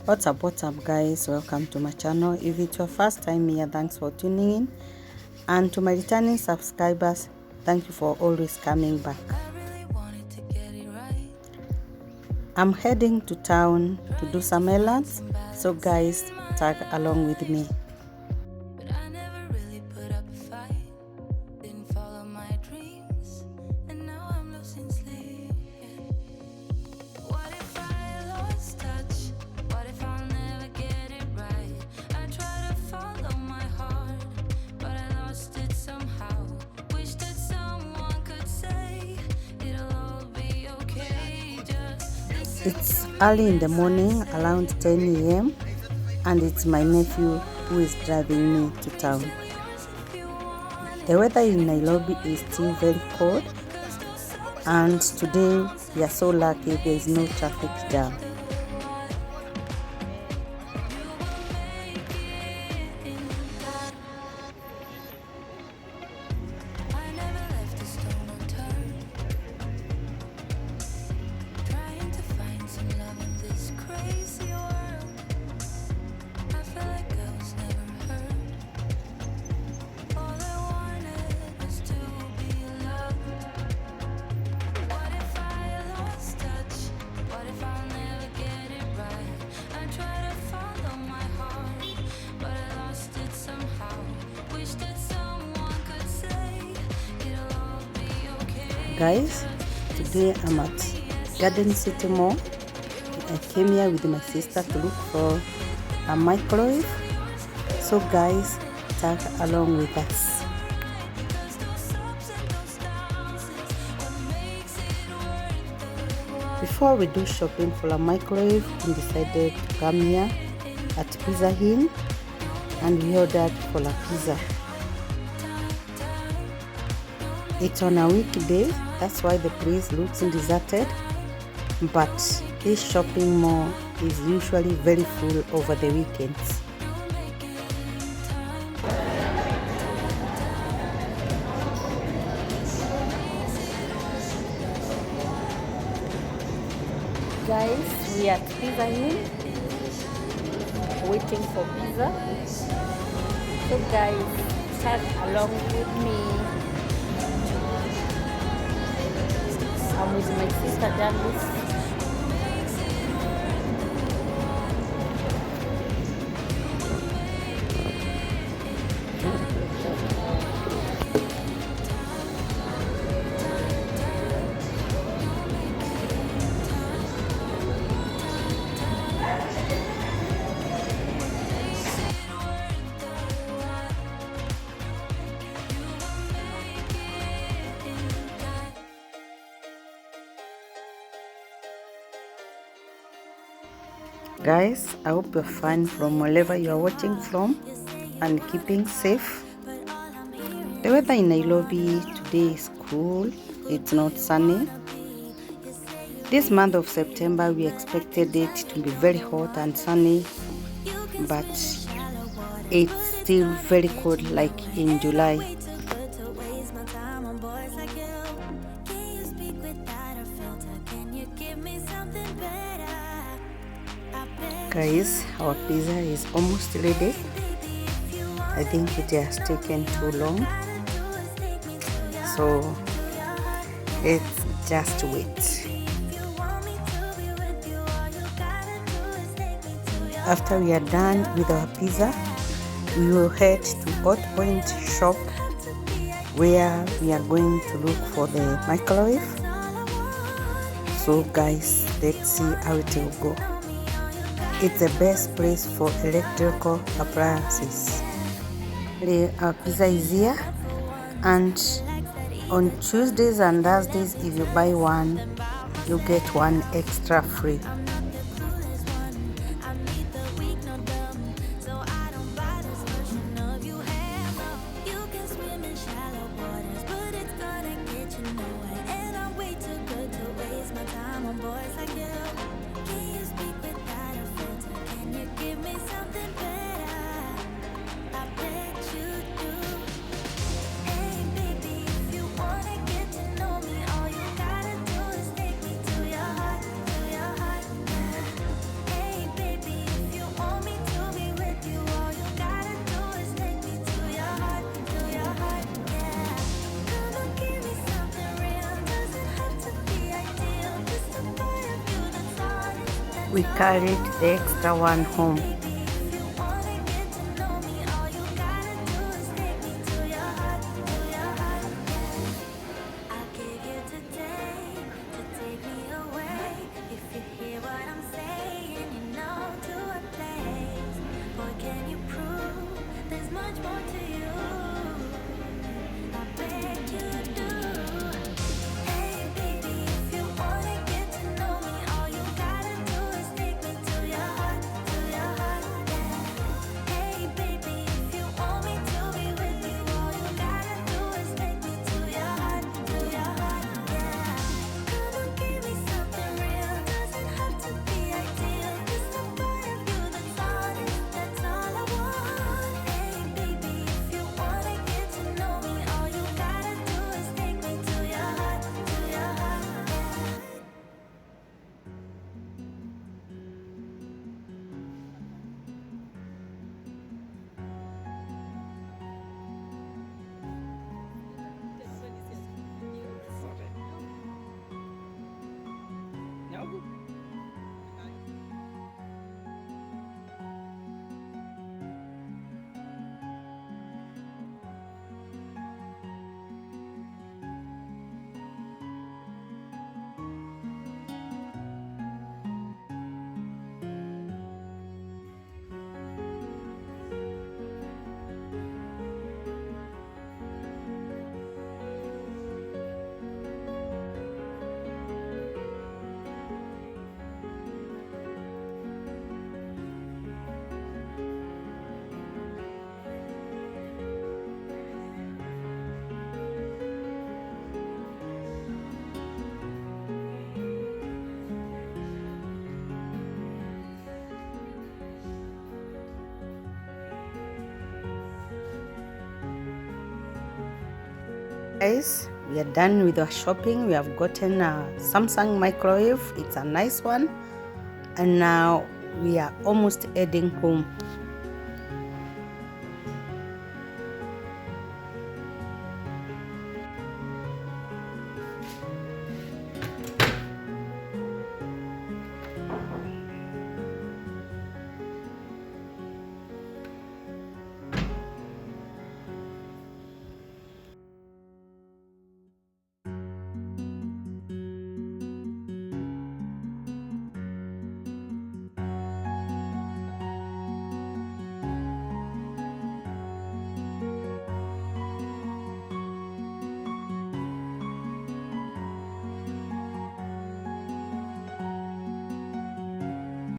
What's up guys, welcome to my channel. If it's your first time here, thanks for tuning in, and to my returning subscribers, thank you for always coming back. I'm heading to town to do some errands, so guys, tag along with me. It's early in the morning, around 10 a.m. and it's my nephew who is driving me to town. The weather in Nairobi is still very cold, and today we are so lucky there is no traffic jam. Guys, today I'm at Garden City Mall. I came here with my sister to look for a microwave. So guys, tag along with us. Before we do shopping for a microwave, we decided to come here at Pizza Inn and we ordered for a pizza. It's on a weekday, that's why the place looks deserted, but this shopping mall is usually very full over the weekends. Guys, we are at Pizza Inn waiting for pizza. So guys, tag along with me. I'm with my sister Janice. Guys, I hope you're fine from wherever you're watching from and keeping safe. The weather in Nairobi today is cool, it's not sunny. This month of September we expected it to be very hot and sunny, but it's still very cold like in July. Guys, our pizza is almost ready. I think it has taken too long, so let's just wait. After we are done with our pizza, we will head to Hot Point shop where we are going to look for the microwave. So guys, let's see how it will go. It's the best place for electrical appliances. Our pizza is here, and on Tuesdays and Thursdays if you buy one, you get one extra free. we carried the extra one home. Guys, we are done with our shopping. We have gotten a Samsung microwave. It's a nice one. And now we are almost heading home.